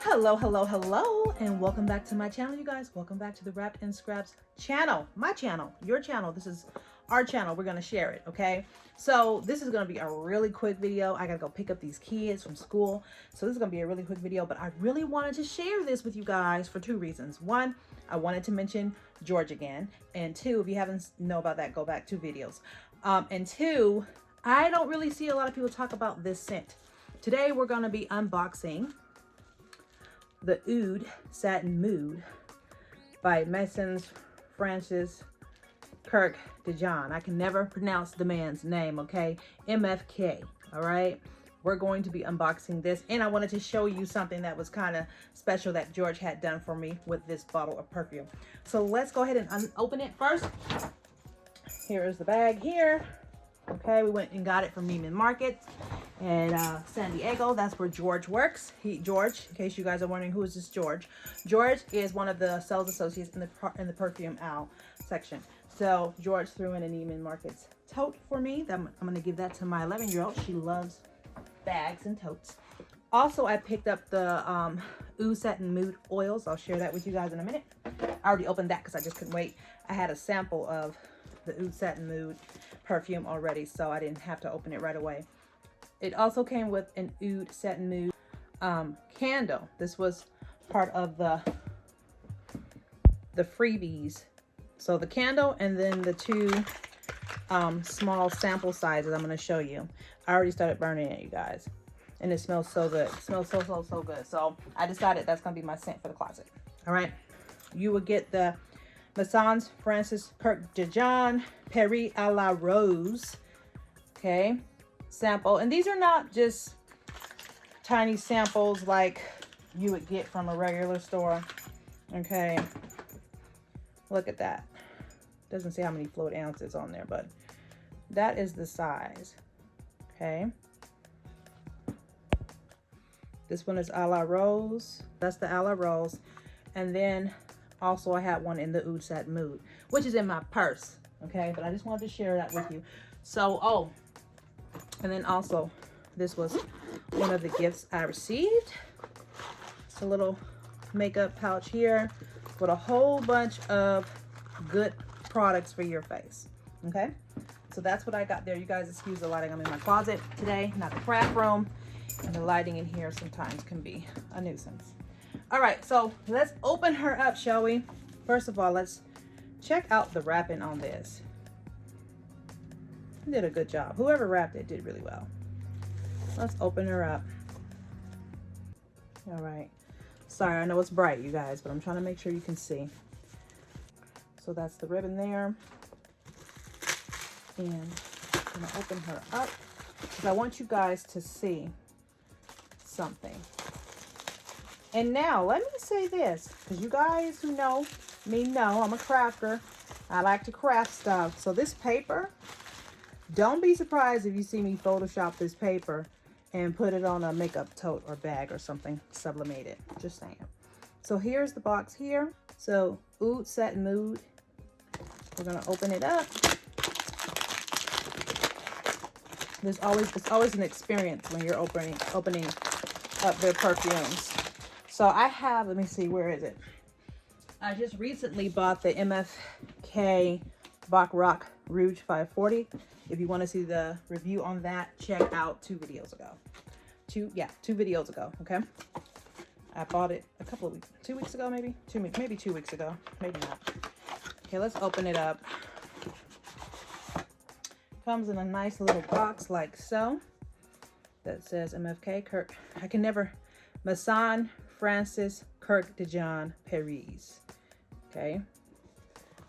Hello, hello, hello, and welcome back to my channel, you guys. Welcome back to the Wrapped and Scraps channel. My channel, your channel. This is our channel. We're going to share it, okay? So this is going to be a really quick video. I got to go pick up these kids from school. So this is going to be a really quick video, but I really wanted to share this with you guys for two reasons. One, I wanted to mention George again. And two, if you haven't know about that, go back 2 videos. And two, I don't really see a lot of people talk about this scent. Today, we're going to be unboxing the OUD Satin Mood by Maison Francis Kurkdjian. I can never pronounce the man's name, okay? MFK, all right? We're going to be unboxing this, and I wanted to show you something that was kind of special that George had done for me with this bottle of perfume. So let's go ahead and open it first. Here is the bag here. Okay, we went and got it from Neiman Marcus and San Diego. That's where George works. George, in case you guys are wondering, who is this George? George is one of the sales associates in the perfume aisle section. So George threw in a Neiman Marcus tote for me. I'm going to give that to my 11-year-old. She loves bags and totes. Also, I picked up the OUD Satin Mood oils. I'll share that with you guys in a minute. I already opened that because I just couldn't wait. I had a sample of the OUD Satin Mood perfume already, so I didn't have to open it right away. It also came with an OUD Satin Mood candle. This was part of the freebies. So the candle and then the 2 small sample sizes I'm going to show you. I already started burning it, you guys, and it smells so good. It smells so good. So I decided that's going to be my scent for the closet. All right, you will get the Maison Francis Kurkdjian Paris à la Rose, okay, sample. And these are not just tiny samples like you would get from a regular store, okay. Look at that. Doesn't say how many fluid ounces on there, but that is the size, okay. This one is à la Rose. That's the à la Rose. And then also I had one in the OUD Satin Mood, which is in my purse, okay? But I just wanted to share that with you. So, and then also this was one of the gifts I received. It's a little makeup pouch here with a whole bunch of good products for your face, okay? So that's what I got there. You guys excuse the lighting. I'm in my closet today, not the craft room, and the lighting in here sometimes can be a nuisance. All right, so let's open her up, shall we? First of all, let's check out the wrapping on this. Did a good job. Whoever wrapped it did really well. Let's open her up. All right. Sorry, I know it's bright, you guys, but I'm trying to make sure you can see. So that's the ribbon there. And I'm gonna open her up because I want you guys to see something. And now, let me say this, because you guys who know me know I'm a crafter. I like to craft stuff. So this paper, don't be surprised if you see me Photoshop this paper and put it on a makeup tote or bag or something sublimated. Just saying. So here's the box here. So OUD Satin Mood. We're going to open it up. It's always an experience when you're opening up their perfumes. So I have, let me see, where is it? I just recently bought the MFK Rock Rouge 540. If you want to see the review on that, check out 2 videos ago. 2 videos ago, okay? I bought it a couple of weeks, 2 weeks ago, maybe 2 weeks ago, maybe not. Okay, let's open it up. Comes in a nice little box like so. That says MFK Maison Francis Kurkdjian Paris. Okay.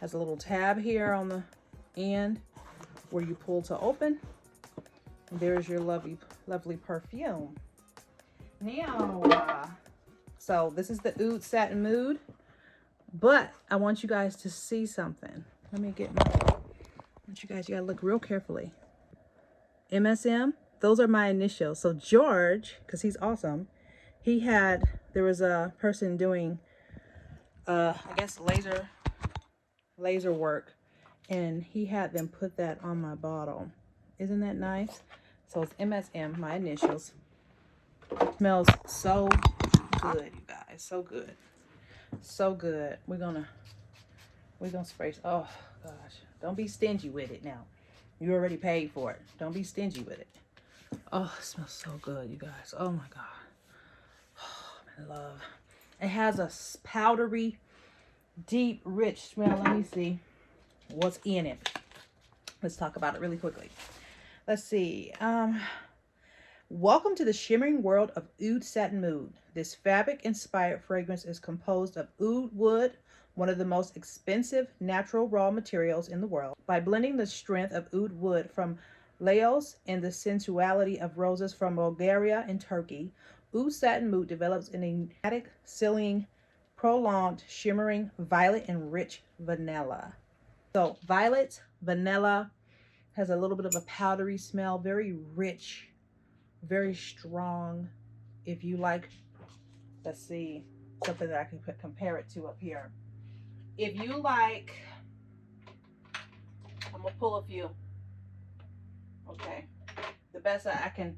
Has a little tab here on the end where you pull to open. And there's your lovely perfume. Now, so this is the OUD Satin Mood, but I want you guys to see something. Let me get you gotta look real carefully. MSM, those are my initials. So George, because he's awesome, there was a person doing, I guess laser work, and he had them put that on my bottle. Isn't that nice? So it's MSM, my initials. Smells so good, you guys. So good. So good. We're gonna spray. Oh gosh. Don't be stingy with it now. You already paid for it. Don't be stingy with it. Oh, it smells so good, you guys. Oh my God. Oh, I love. It has a powdery, deep, rich smell. Let me see what's in it. Let's talk about it really quickly. Let's see. Welcome to the shimmering world of Oud Satin Mood. This fabric-inspired fragrance is composed of oud wood, one of the most expensive natural raw materials in the world. By blending the strength of oud wood from Laos and the sensuality of roses from Bulgaria and Turkey, Oud Satin Mood develops an enigmatic, silhouetting, prolonged, shimmering violet and rich vanilla. So violet, vanilla, has a little bit of a powdery smell, very rich, very strong. If you like, let's see, something that I can compare it to up here. If you like, I'm gonna pull a few. Okay, the best I can,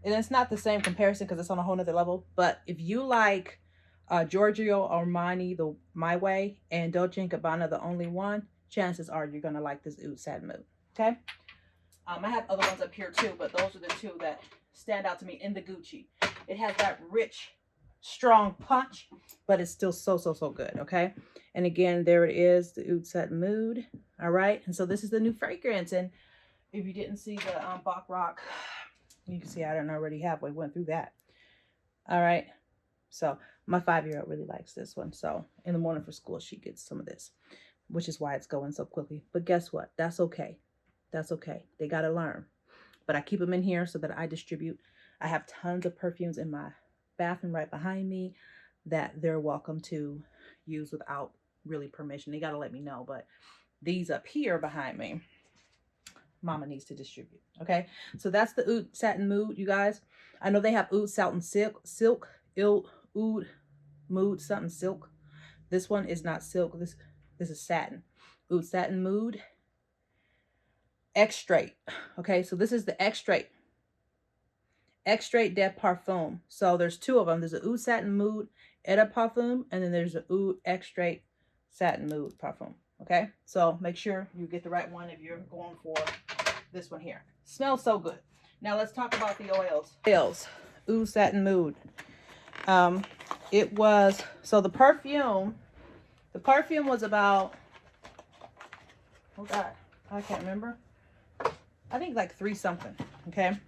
and it's not the same comparison because it's on a whole nother level, but if you like Giorgio Armani, the My Way, and Dolce & Gabbana, The Only One, chances are you're gonna like this Oud Satin Mood. Okay, I have other ones up here too, but those are the two that stand out to me in the Gucci. It has that rich, strong punch, but it's still so good. Okay, and again, there it is, the Oud Satin Mood. All right, and so this is the new fragrance. And if you didn't see the Bach Rock, you can see I don't already have. We went through that. All right, so my 5-year-old really likes this one. So in the morning for school, she gets some of this, which is why it's going so quickly. But guess what? That's okay. That's okay. They got to learn. But I keep them in here so that I distribute. I have tons of perfumes in my bathroom right behind me that they're welcome to use without really permission. They got to let me know. But these up here behind me, Mama needs to distribute. Okay, so that's the Oud Satin Mood, you guys. I know they have Oud Satin Silk, Oud Mood something silk. This one is not silk. This is satin. Oud Satin Mood Extrait. Okay, so this is the Extrait de Parfum. So there's two of them. There's a Oud Satin Mood et de Parfum, and then there's a Oud Extrait Satin Mood Parfum. Okay, so make sure you get the right one if you're going for this one here. Smells so good. Now let's talk about the oils. Oud Satin Mood. It was, so the perfume was about, oh God, I can't remember. I think like 3 something. Okay,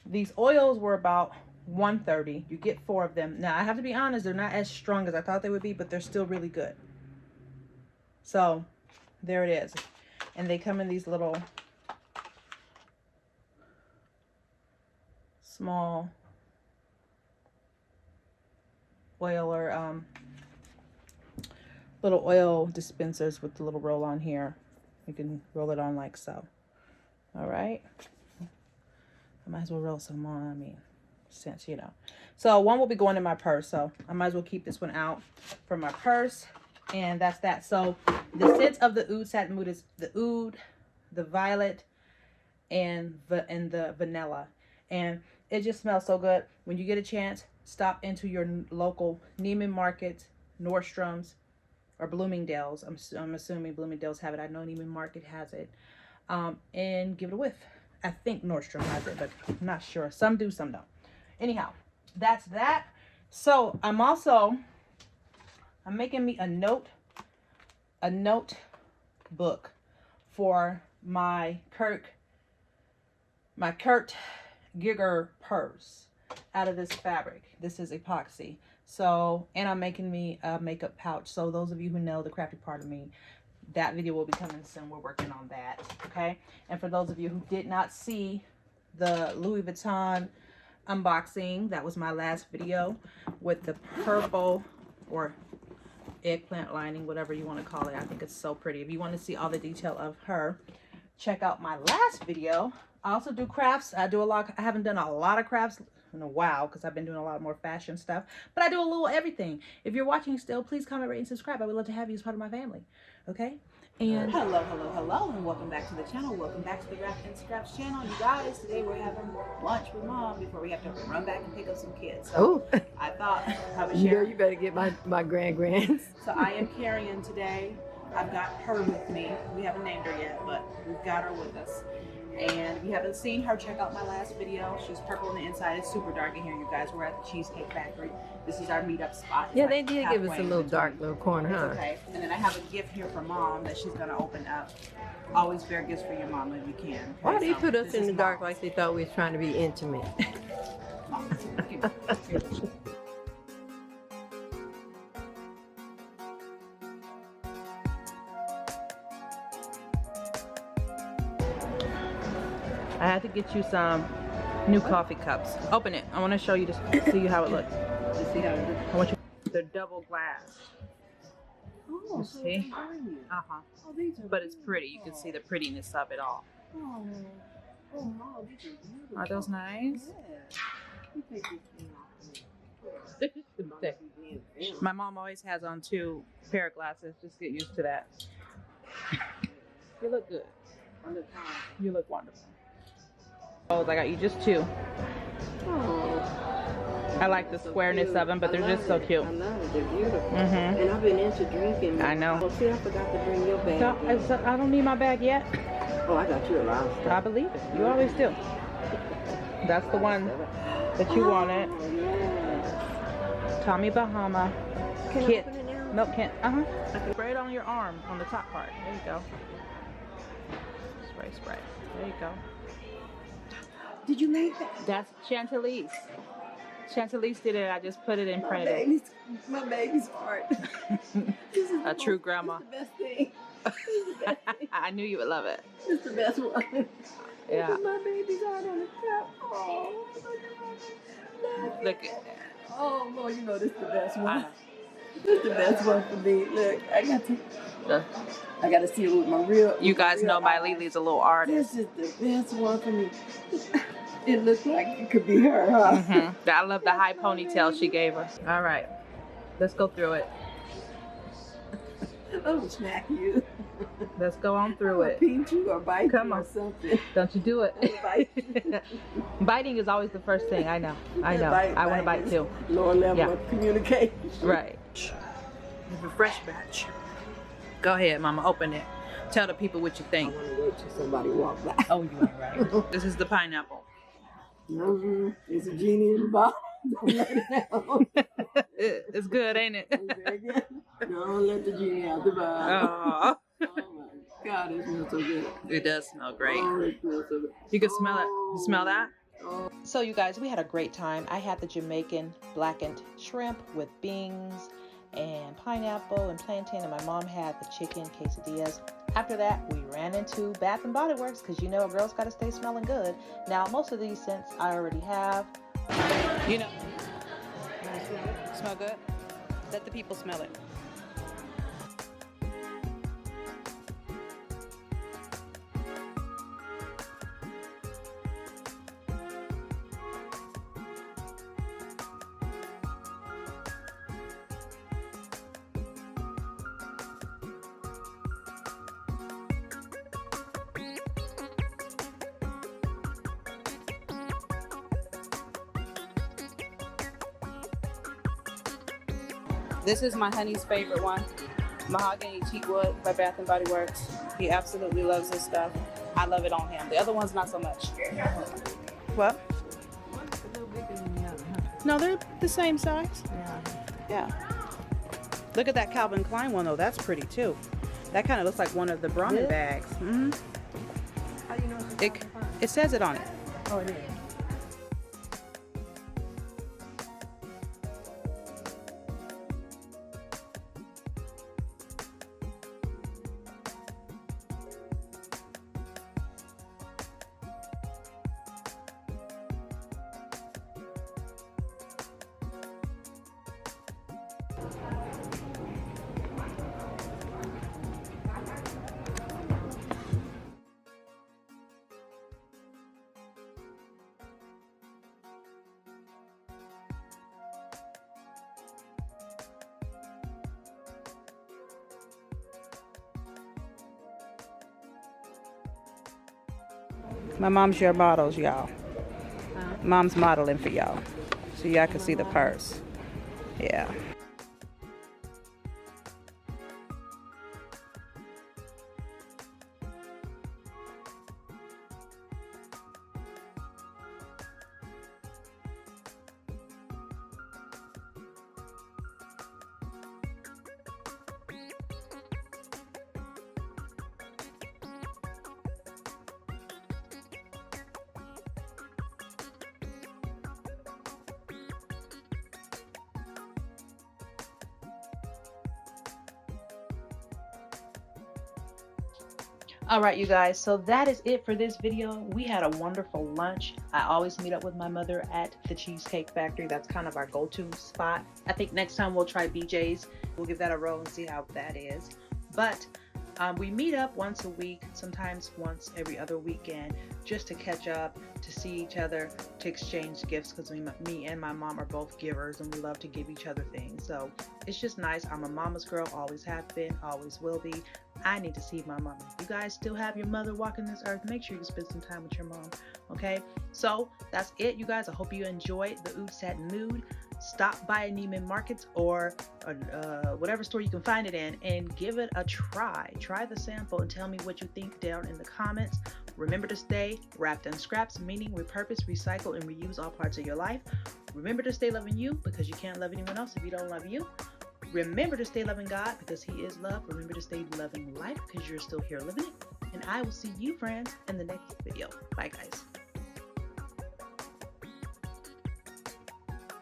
these oils were about $130. You get 4 of them. Now I have to be honest, they're not as strong as I thought they would be, but they're still really good. So there it is, and they come in these little small oil or little oil dispensers with the little roll on here. You can roll it on like so. All right, I might as well roll some on. I mean, since you know, so one will be going in my purse, so I might as well keep this one out from my purse. And that's that. So the scent of the Oud Satin Mood is the oud, the violet, and the vanilla. And it just smells so good. When you get a chance, stop into your local Neiman Market, Nordstrom's, or Bloomingdale's. I'm assuming Bloomingdale's have it. I know Neiman Market has it. And give it a whiff. I think Nordstrom has it, but I'm not sure. Some do, some don't. Anyhow, that's that. So I'm making me a note book for my Kurkdjian purse out of this fabric. This is epoxy. So, and I'm making me a makeup pouch. So those of you who know the crafty part of me, that video will be coming soon. We're working on that. Okay. And for those of you who did not see the Louis Vuitton unboxing, that was my last video with the purple or eggplant lining, whatever you want to call it. I think it's so pretty. If you want to see all the detail of her, check out my last video. I also do crafts. I haven't done a lot of crafts in a while because I've been doing a lot more fashion stuff, but I do a little everything. If you're watching still, please comment, rate, and subscribe. I would love to have you as part of my family. Okay, And hello, and welcome back to the channel. Welcome back to the Wrapped in Scraps channel. You guys, today we're having lunch with Mom before we have to run back and pick up some kids. So I thought I would share. You better get my grands. So I am carrying today. I've got her with me. We haven't named her yet, but we've got her with us. And if you haven't seen her, check out my last video. She's purple on the inside. It's super dark in here, you guys. We're at the Cheesecake Factory. This is our meetup spot. Yeah, they did give us a little dark little corner, huh? Okay. And then I have a gift here for Mom that she's going to open up. Always bear gifts for your mom if you can. Okay? Why do you put us in the dark like they thought we was trying to be intimate? I had to get you some new coffee cups. Open it. I want to show you to see how it looks. To see how it looks. I want you. They're double glass. Oh, you see? Uh-huh. Oh, these are but it's pretty. You can see the prettiness of it all. Oh, wow, these are beautiful. Are those nice? Yeah. My mom always has on 2 pair of glasses. Just get used to that. You look good. You look wonderful. Oh, I got you just 2. Oh, I like the squareness of them, but they're just so cute. I love it. They're beautiful. Mm-hmm. And I've been into drinking. I know. Well, see, I forgot to bring your bag. No, I don't need my bag yet. Oh, I got you a lot of stuff. I believe it. You always do. That's the one that you wanted. Yes. Tommy Bahama. Can Kit. I open it now? Nope, can't. Spray it on your arm, on the top part. There you go. Spray. There you go. Did you make that? That's Chantilly's. Chantilly's did it. I just put it and printed it. My baby's heart. This is A true grandma. This is the best thing. This is the best thing. I knew you would love it. This is the best one. Yeah. This is my baby's heart on the top. Oh, Look at that. Oh, Lord, you know this is the best one. This is the best one for me. Look, I got to see it with my real. You guys know my eyes. Lily's a little artist. This is the best one for me. It looks like it could be her, huh? Mm-hmm. I love the high ponytail she gave her. All right, let's go through it. Oh, smack you. Let's go on through it. Pinch you or bite Come you on. or something. Don't you do it. Bite you. Biting is always the first thing. I know. I want to bite too. Lower level of communication. Right. The fresh batch. Go ahead, Mama. Open it. Tell the people what you think. I want to wait till somebody walk by. Oh, you ain't right. This is the pineapple. There's a genie in the bottle. Don't let it out. It's good, ain't it? Very good. Don't let the genie out the bottle. Oh. Oh my God, it smells so good. It does smell great. Oh, it smells so good. You can smell it. You smell that? Oh. So you guys, we had a great time. I had the Jamaican blackened shrimp with beans and pineapple and plantain, and my mom had the chicken quesadillas. After that, we ran into Bath and Body Works because you know a girl's got to stay smelling good. Now, most of these scents I already have. You know, smell good? Let the people smell it. This is my honey's favorite one, Mahogany Teak Wood by Bath and Body Works. He absolutely loves this stuff. I love it on him. The other one's not so much. What? One's a little bigger than the other, huh? No, they're the same size. Yeah. Yeah. Look at that Calvin Klein one though. That's pretty too. That kind of looks like one of the Brahmin This? bags. Mm-hmm. How do you know it's It says it on it. Oh, it is. My mom's your models, y'all. Mom's modeling for y'all. So y'all can see the purse. Yeah. All right, you guys, so that is it for this video. We had a wonderful lunch. I always meet up with my mother at the Cheesecake Factory. That's kind of our go-to spot. I think next time we'll try BJ's. We'll give that a roll and see how that is. But we meet up once a week, sometimes once every other weekend, just to catch up, to see each other, to exchange gifts, because me and my mom are both givers and we love to give each other things. So it's just nice. I'm a mama's girl, always have been, always will be. I need to see my mama. If you guys still have your mother walking this earth, make sure you spend some time with your mom. Okay, so that's it, you guys. I hope you enjoyed the OUD Satin Nude. Stop by Neiman Marcus or whatever store you can find it in and give it a try. Try the sample and tell me what you think down in the comments. Remember to stay wrapped in scraps, meaning repurpose, recycle, and reuse all parts of your life. Remember to stay loving you, because you can't love anyone else if you don't love you. Remember to stay loving God, because He is love. Remember to stay loving life, because you're still here living it. And I will see you, friends, in the next video. Bye, guys.